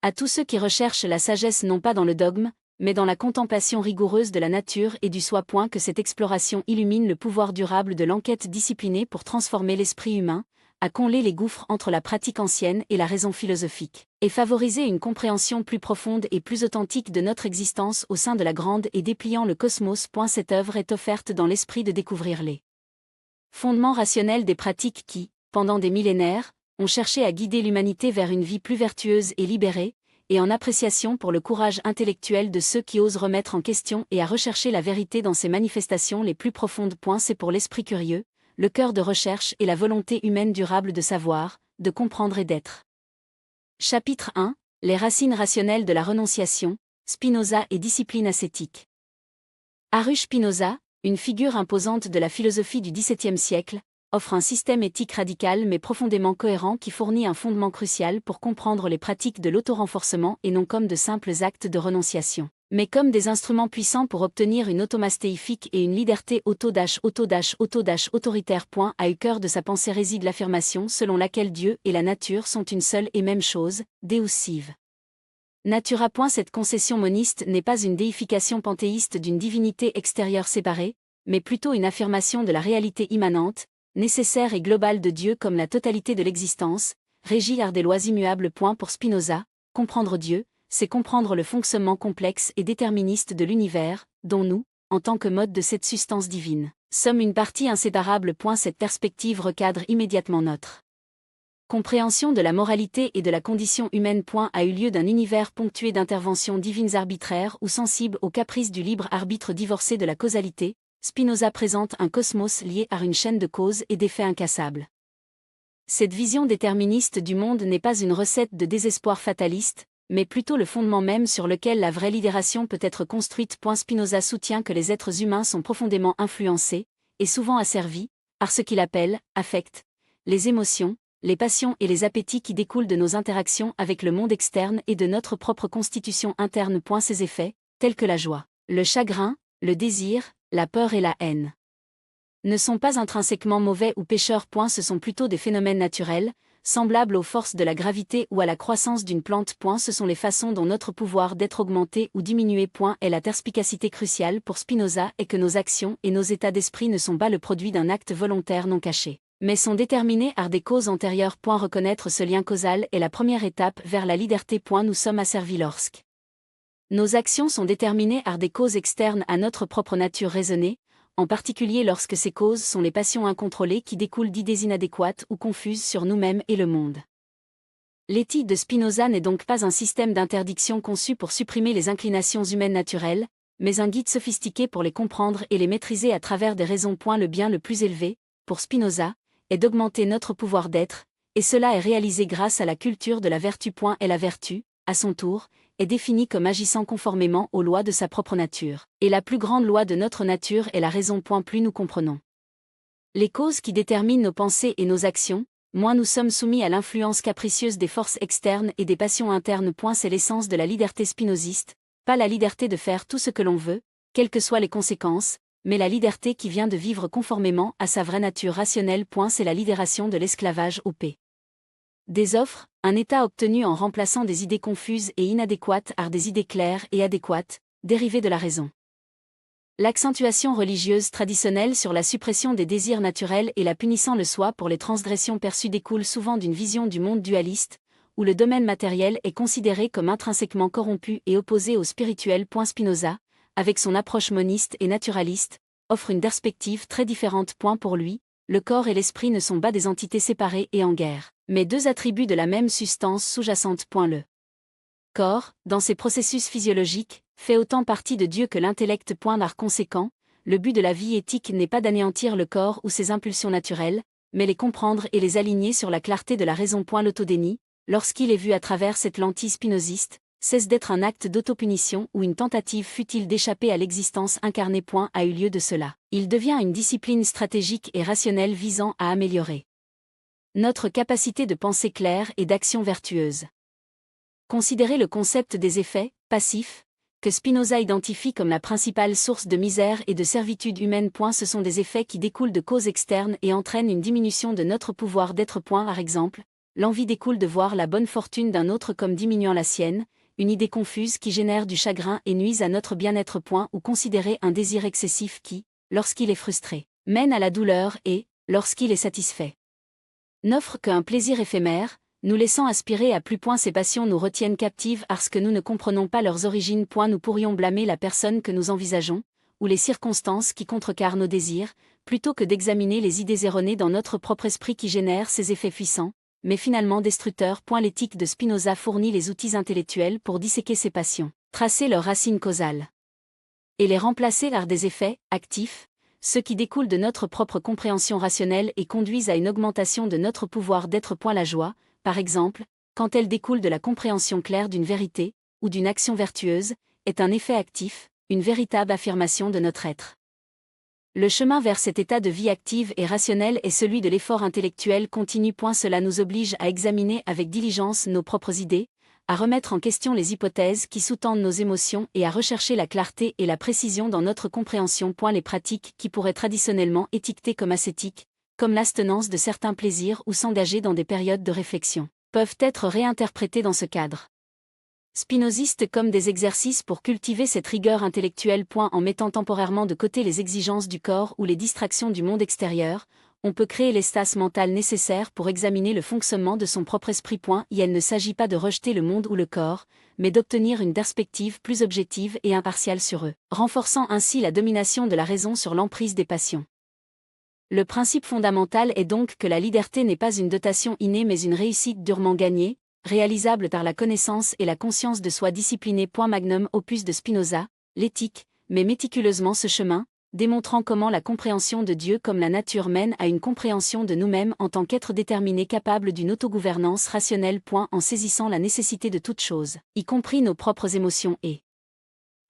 À tous ceux qui recherchent la sagesse non pas dans le dogme, mais dans la contemplation rigoureuse de la nature et du soi. Que cette exploration illumine le pouvoir durable de l'enquête disciplinée pour transformer l'esprit humain, à combler les gouffres entre la pratique ancienne et la raison philosophique, et favoriser une compréhension plus profonde et plus authentique de notre existence au sein de la grande et dépliant le cosmos. Cette œuvre est offerte dans l'esprit de découvrir les fondements rationnels des pratiques qui, pendant des millénaires, ont cherché à guider l'humanité vers une vie plus vertueuse et libérée, et en appréciation pour le courage intellectuel de ceux qui osent remettre en question et à rechercher la vérité dans ses manifestations les plus profondes. C'est pour l'esprit curieux, le cœur de recherche et la volonté humaine durable de savoir, de comprendre et d'être. Chapitre 1 – Les racines rationnelles de la renonciation, Spinoza et discipline ascétique. Arush Spinoza, une figure imposante de la philosophie du XVIIe siècle, offre un système éthique radical mais profondément cohérent qui fournit un fondement crucial pour comprendre les pratiques de l'auto-renforcement et non comme de simples actes de renonciation, mais comme des instruments puissants pour obtenir une automastéifique et une liberté autoritaire. À au cœur de sa pensée réside l'affirmation selon laquelle Dieu et la nature sont une seule et même chose, Deus sive natura. Cette concession moniste n'est pas une déification panthéiste d'une divinité extérieure séparée, mais plutôt une affirmation de la réalité immanente, nécessaire et globale de Dieu comme la totalité de l'existence, régie par des lois immuables. Pour Spinoza, comprendre Dieu, c'est comprendre le fonctionnement complexe et déterministe de l'univers, dont nous, en tant que mode de cette substance divine, sommes une partie inséparable. Cette perspective recadre immédiatement notre compréhension de la moralité et de la condition humaine. A eu lieu d'un univers ponctué d'interventions divines arbitraires ou sensibles aux caprices du libre arbitre divorcé de la causalité. Spinoza présente un cosmos lié à une chaîne de causes et d'effets incassables. Cette vision déterministe du monde n'est pas une recette de désespoir fataliste, mais plutôt le fondement même sur lequel la vraie libération peut être construite. Spinoza soutient que les êtres humains sont profondément influencés, et souvent asservis, par ce qu'il appelle affect, les émotions, les passions et les appétits qui découlent de nos interactions avec le monde externe et de notre propre constitution interne. Ces effets, tels que la joie, le chagrin, le désir, la peur et la haine, ne sont pas intrinsèquement mauvais ou pécheurs. Ce sont plutôt des phénomènes naturels, semblables aux forces de la gravité ou à la croissance d'une plante. Ce sont les façons dont notre pouvoir d'être augmenté ou diminué. Et la perspicacité cruciale pour Spinoza est que nos actions et nos états d'esprit ne sont pas le produit d'un acte volontaire non caché, mais sont déterminés par des causes antérieures. Reconnaître ce lien causal est la première étape vers la liberté. Nous sommes asservis lorsque nos actions sont déterminées par des causes externes à notre propre nature raisonnée, en particulier lorsque ces causes sont les passions incontrôlées qui découlent d'idées inadéquates ou confuses sur nous-mêmes et le monde. L'éthique de Spinoza n'est donc pas un système d'interdiction conçu pour supprimer les inclinations humaines naturelles, mais un guide sophistiqué pour les comprendre et les maîtriser à travers des raisons. Le bien le plus élevé, pour Spinoza, est d'augmenter notre pouvoir d'être, et cela est réalisé grâce à la culture de la vertu. Et la vertu, à son tour, est définie comme agissant conformément aux lois de sa propre nature. Et la plus grande loi de notre nature est la raison. Plus nous comprenons les causes qui déterminent nos pensées et nos actions, moins nous sommes soumis à l'influence capricieuse des forces externes et des passions internes. C'est l'essence de la liberté spinoziste, pas la liberté de faire tout ce que l'on veut, quelles que soient les conséquences, mais la liberté qui vient de vivre conformément à sa vraie nature rationnelle. C'est la libération de l'esclavage op. Des offres, un état obtenu en remplaçant des idées confuses et inadéquates par des idées claires et adéquates, dérivées de la raison. L'accentuation religieuse traditionnelle sur la suppression des désirs naturels et la punissant le soi pour les transgressions perçues découle souvent d'une vision du monde dualiste, où le domaine matériel est considéré comme intrinsèquement corrompu et opposé au spirituel. Spinoza, avec son approche moniste et naturaliste, offre une perspective très différente. Pour lui, le corps et l'esprit ne sont pas des entités séparées et en guerre, mais deux attributs de la même substance sous-jacente. Le corps, dans ses processus physiologiques, fait autant partie de Dieu que l'intellect. Par conséquent, le but de la vie éthique n'est pas d'anéantir le corps ou ses impulsions naturelles, mais les comprendre et les aligner sur la clarté de la raison. L'autodénie, lorsqu'il est vu à travers cette lentille spinoziste, cesse d'être un acte d'autopunition ou une tentative futile d'échapper à l'existence incarnée. A eu lieu de cela, il devient une discipline stratégique et rationnelle visant à améliorer notre capacité de pensée claire et d'action vertueuse. Considérez le concept des effets passifs, que Spinoza identifie comme la principale source de misère et de servitude humaine. Ce sont des effets qui découlent de causes externes et entraînent une diminution de notre pouvoir d'être. Par exemple, l'envie découle de voir la bonne fortune d'un autre comme diminuant la sienne, une idée confuse qui génère du chagrin et nuise à notre bien-être. Ou considérer un désir excessif qui, lorsqu'il est frustré, mène à la douleur et, lorsqu'il est satisfait, n'offre qu'un plaisir éphémère, nous laissant aspirer à plus. Ces passions nous retiennent captives parce que nous ne comprenons pas leurs origines. Nous pourrions blâmer la personne que nous envisageons, ou les circonstances qui contrecarrent nos désirs, plutôt que d'examiner les idées erronées dans notre propre esprit qui génèrent ces effets puissants, mais finalement destructeurs. L'éthique de Spinoza fournit les outils intellectuels pour disséquer ces passions, tracer leurs racines causales, et les remplacer par des effets actifs, ceux qui découlent de notre propre compréhension rationnelle et conduisent à une augmentation de notre pouvoir d'être. La joie, par exemple, quand elle découle de la compréhension claire d'une vérité, ou d'une action vertueuse, est un effet actif, une véritable affirmation de notre être. Le chemin vers cet état de vie active et rationnelle est celui de l'effort intellectuel continu. Cela nous oblige à examiner avec diligence nos propres idées, à remettre en question les hypothèses qui sous-tendent nos émotions et à rechercher la clarté et la précision dans notre compréhension. Les pratiques qui pourraient traditionnellement étiquetées comme ascétiques, comme l'abstenance de certains plaisirs ou s'engager dans des périodes de réflexion, peuvent être réinterprétées dans ce cadre spinoziste comme des exercices pour cultiver cette rigueur intellectuelle. En mettant temporairement de côté les exigences du corps ou les distractions du monde extérieur, on peut créer l'espace mental nécessaire pour examiner le fonctionnement de son propre esprit. Il ne s'agit pas de rejeter le monde ou le corps, mais d'obtenir une perspective plus objective et impartiale sur eux, renforçant ainsi la domination de la raison sur l'emprise des passions. Le principe fondamental est donc que la liberté n'est pas une dotation innée mais une réussite durement gagnée, réalisable par la connaissance et la conscience de soi disciplinée. Magnum opus de Spinoza, l'éthique, mais méticuleusement ce chemin, démontrant comment la compréhension de Dieu comme la nature mène à une compréhension de nous-mêmes en tant qu'êtres déterminés capables d'une autogouvernance rationnelle. En saisissant la nécessité de toute chose, y compris nos propres émotions et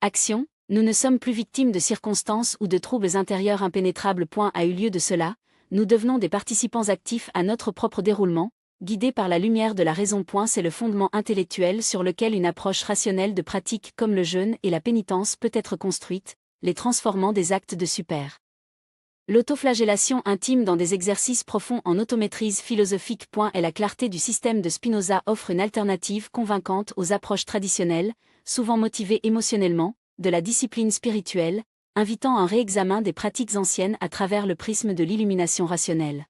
actions, nous ne sommes plus victimes de circonstances ou de troubles intérieurs impénétrables. A eu lieu de cela, nous devenons des participants actifs à notre propre déroulement, guidés par la lumière de la raison. C'est le fondement intellectuel sur lequel une approche rationnelle de pratiques comme le jeûne et la pénitence peut être construite, les transformant des actes de super l'autoflagellation intime dans des exercices profonds en automaîtrise philosophique. Et la clarté du système de Spinoza offre une alternative convaincante aux approches traditionnelles, souvent motivées émotionnellement, de la discipline spirituelle, invitant un réexamen des pratiques anciennes à travers le prisme de l'illumination rationnelle.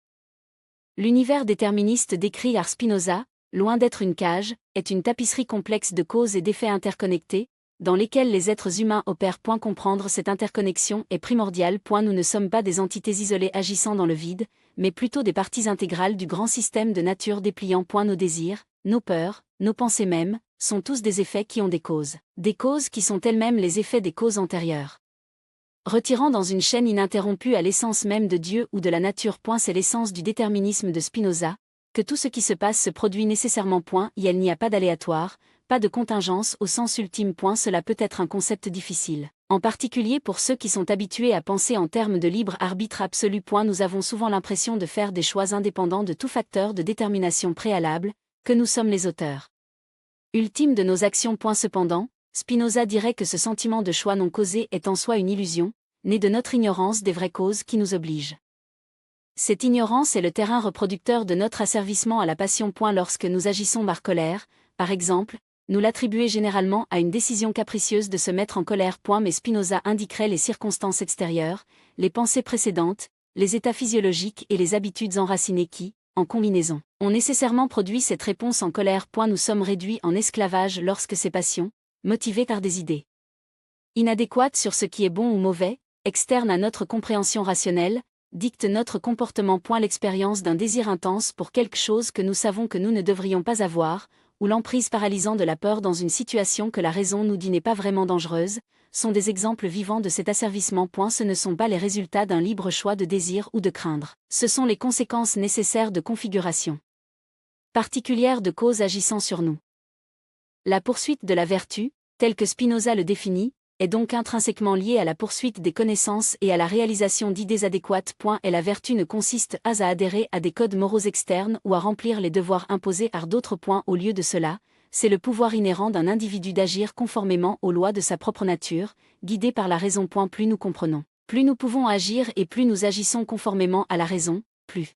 L'univers déterministe décrit par Spinoza, loin d'être une cage, est une tapisserie complexe de causes et d'effets interconnectés, dans lesquels les êtres humains opèrent. Comprendre cette interconnexion est primordial. Nous ne sommes pas des entités isolées agissant dans le vide, mais plutôt des parties intégrales du grand système de nature dépliant. Nos désirs, nos peurs, nos pensées mêmes, sont tous des effets qui ont des causes qui sont elles-mêmes les effets des causes antérieures. Retirant dans une chaîne ininterrompue à l'essence même de Dieu ou de la nature. C'est l'essence du déterminisme de Spinoza, que tout ce qui se passe se produit nécessairement. Il n'y a pas d'aléatoire, pas de contingence au sens ultime. Cela peut être un concept difficile, en particulier pour ceux qui sont habitués à penser en termes de libre arbitre absolu. Nous avons souvent l'impression de faire des choix indépendants de tout facteur de détermination préalable, que nous sommes les auteurs ultimes de nos actions. Cependant, Spinoza dirait que ce sentiment de choix non causé est en soi une illusion, née de notre ignorance des vraies causes qui nous obligent. Cette ignorance est le terrain reproducteur de notre asservissement à la passion. Lorsque nous agissons par colère, par exemple, nous l'attribuons généralement à une décision capricieuse de se mettre en colère. Mais Spinoza indiquerait les circonstances extérieures, les pensées précédentes, les états physiologiques et les habitudes enracinées qui, en combinaison, ont nécessairement produit cette réponse en colère. Nous sommes réduits en esclavage lorsque ces passions, motivées par des idées inadéquates sur ce qui est bon ou mauvais, externes à notre compréhension rationnelle, dictent notre comportement. L'expérience d'un désir intense pour quelque chose que nous savons que nous ne devrions pas avoir, ou l'emprise paralysante de la peur dans une situation que la raison nous dit n'est pas vraiment dangereuse, sont des exemples vivants de cet asservissement. Ce ne sont pas les résultats d'un libre choix de désir ou de craindre, ce sont les conséquences nécessaires de configuration particulière de causes agissant sur nous. La poursuite de la vertu, telle que Spinoza le définit, est donc intrinsèquement liée à la poursuite des connaissances et à la réalisation d'idées adéquates. Et la vertu ne consiste pas à adhérer à des codes moraux externes ou à remplir les devoirs imposés par d'autres. Au lieu de cela, c'est le pouvoir inhérent d'un individu d'agir conformément aux lois de sa propre nature, guidé par la raison. Plus nous comprenons, plus nous pouvons agir et plus nous agissons conformément à la raison, plus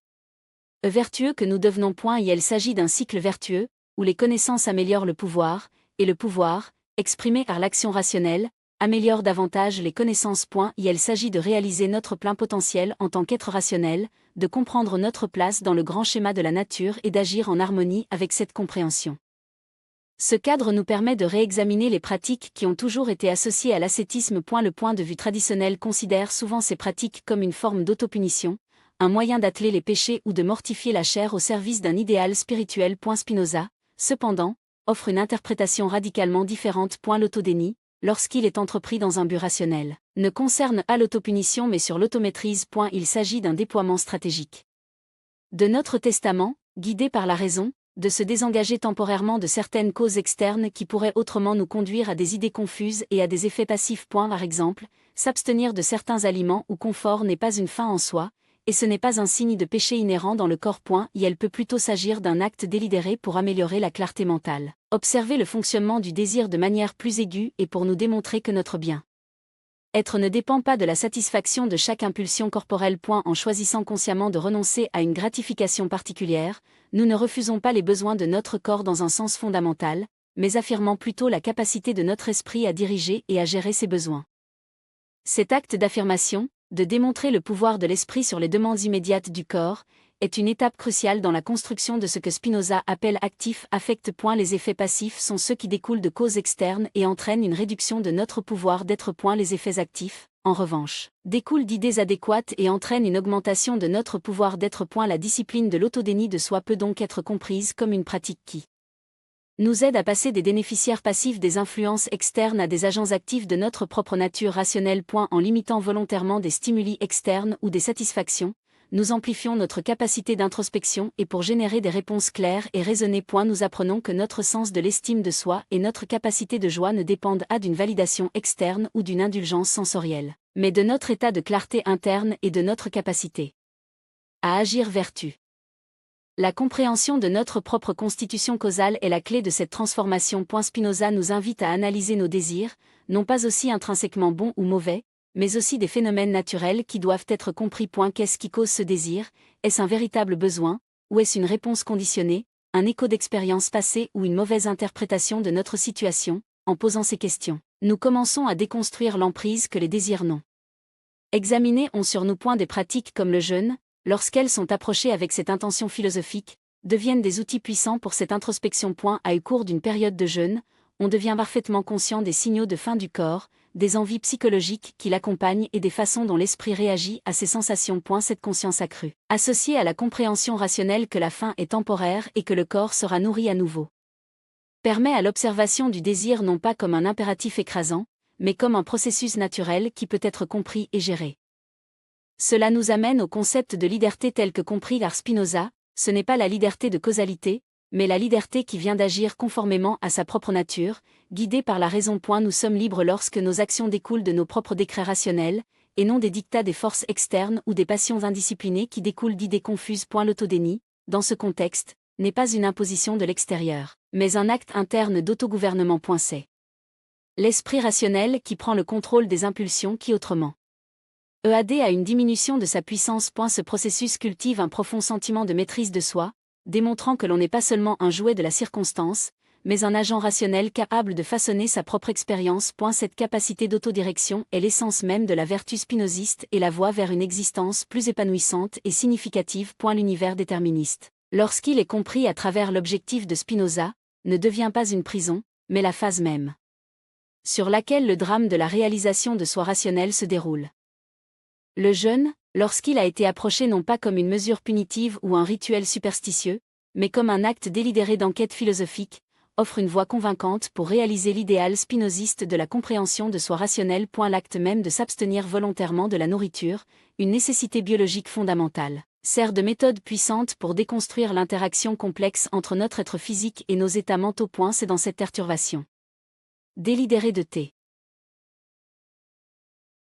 Vertueux que nous devenons. Il s'agit d'un cycle vertueux, où les connaissances améliorent le pouvoir, et le pouvoir, exprimé par l'action rationnelle, améliore davantage les connaissances. Il s'agit de réaliser notre plein potentiel en tant qu'être rationnel, de comprendre notre place dans le grand schéma de la nature et d'agir en harmonie avec cette compréhension. Ce cadre nous permet de réexaminer les pratiques qui ont toujours été associées à l'ascétisme. Le point de vue traditionnel considère souvent ces pratiques comme une forme d'autopunition, un moyen d'atteler les péchés ou de mortifier la chair au service d'un idéal spirituel. Spinoza, cependant, offre une interprétation radicalement différente. L'autodéni, lorsqu'il est entrepris dans un but rationnel, ne concerne pas l'autopunition mais sur l'automaîtrise. Il s'agit d'un déploiement stratégique de notre testament, guidé par la raison, de se désengager temporairement de certaines causes externes qui pourraient autrement nous conduire à des idées confuses et à des effets passifs. Par exemple, s'abstenir de certains aliments ou conforts n'est pas une fin en soi, et ce n'est pas un signe de péché inhérent dans le corps. Il peut plutôt s'agir d'un acte délibéré pour améliorer la clarté mentale, observer le fonctionnement du désir de manière plus aiguë et pour nous démontrer que notre bien être ne dépend pas de la satisfaction de chaque impulsion corporelle. En choisissant consciemment de renoncer à une gratification particulière, nous ne refusons pas les besoins de notre corps dans un sens fondamental, mais affirmons plutôt la capacité de notre esprit à diriger et à gérer ses besoins. Cet acte d'affirmation, de démontrer le pouvoir de l'esprit sur les demandes immédiates du corps, est une étape cruciale dans la construction de ce que Spinoza appelle actif-affect. Les effets passifs sont ceux qui découlent de causes externes et entraînent une réduction de notre pouvoir d'être. Les effets actifs, en revanche, découlent d'idées adéquates et entraînent une augmentation de notre pouvoir d'être. La discipline de l'autodéni de soi peut donc être comprise comme une pratique qui nous aide à passer des bénéficiaires passifs des influences externes à des agents actifs de notre propre nature rationnelle. En limitant volontairement des stimuli externes ou des satisfactions, nous amplifions notre capacité d'introspection et pour générer des réponses claires et raisonnées. Nous apprenons que notre sens de l'estime de soi et notre capacité de joie ne dépendent pas d'une validation externe ou d'une indulgence sensorielle, mais de notre état de clarté interne et de notre capacité à agir vertu. La compréhension de notre propre constitution causale est la clé de cette transformation. Spinoza nous invite à analyser nos désirs, non pas aussi intrinsèquement bons ou mauvais, mais aussi des phénomènes naturels qui doivent être compris. Qu'est-ce qui cause ce désir? Est-ce un véritable besoin, ou est-ce une réponse conditionnée, un écho d'expériences passées ou une mauvaise interprétation de notre situation? En posant ces questions, nous commençons à déconstruire l'emprise que les désirs n'ont. Examinez sur nous. Des pratiques comme le jeûne, lorsqu'elles sont approchées avec cette intention philosophique, deviennent des outils puissants pour cette introspection. Au cours d'une période de jeûne, on devient parfaitement conscient des signaux de faim du corps, des envies psychologiques qui l'accompagnent et des façons dont l'esprit réagit à ces sensations. Cette conscience accrue, associée à la compréhension rationnelle que la faim est temporaire et que le corps sera nourri à nouveau, permet à l'observation du désir non pas comme un impératif écrasant, mais comme un processus naturel qui peut être compris et géré. Cela nous amène au concept de liberté tel que compris par Spinoza. Ce n'est pas la liberté de causalité, mais la liberté qui vient d'agir conformément à sa propre nature, guidée par la raison. Nous sommes libres lorsque nos actions découlent de nos propres décrets rationnels, et non des dictats des forces externes ou des passions indisciplinées qui découlent d'idées confuses. L'autodéni, dans ce contexte, n'est pas une imposition de l'extérieur, mais un acte interne d'autogouvernement. C'est l'esprit rationnel qui prend le contrôle des impulsions qui autrement a une diminution de sa puissance. Ce processus cultive un profond sentiment de maîtrise de soi, démontrant que l'on n'est pas seulement un jouet de la circonstance, mais un agent rationnel capable de façonner sa propre expérience. Cette capacité d'autodirection est l'essence même de la vertu spinoziste et la voie vers une existence plus épanouissante et significative. L'univers déterministe, lorsqu'il est compris à travers l'objectif de Spinoza, ne devient pas une prison, mais la phase même sur laquelle le drame de la réalisation de soi rationnelle se déroule. Le jeûne, lorsqu'il a été approché non pas comme une mesure punitive ou un rituel superstitieux, mais comme un acte délibéré d'enquête philosophique, offre une voie convaincante pour réaliser l'idéal spinoziste de la compréhension de soi rationnelle. L'acte même de s'abstenir volontairement de la nourriture, une nécessité biologique fondamentale, sert de méthode puissante pour déconstruire l'interaction complexe entre notre être physique et nos états mentaux. C'est dans cette perturbation délibérée de T.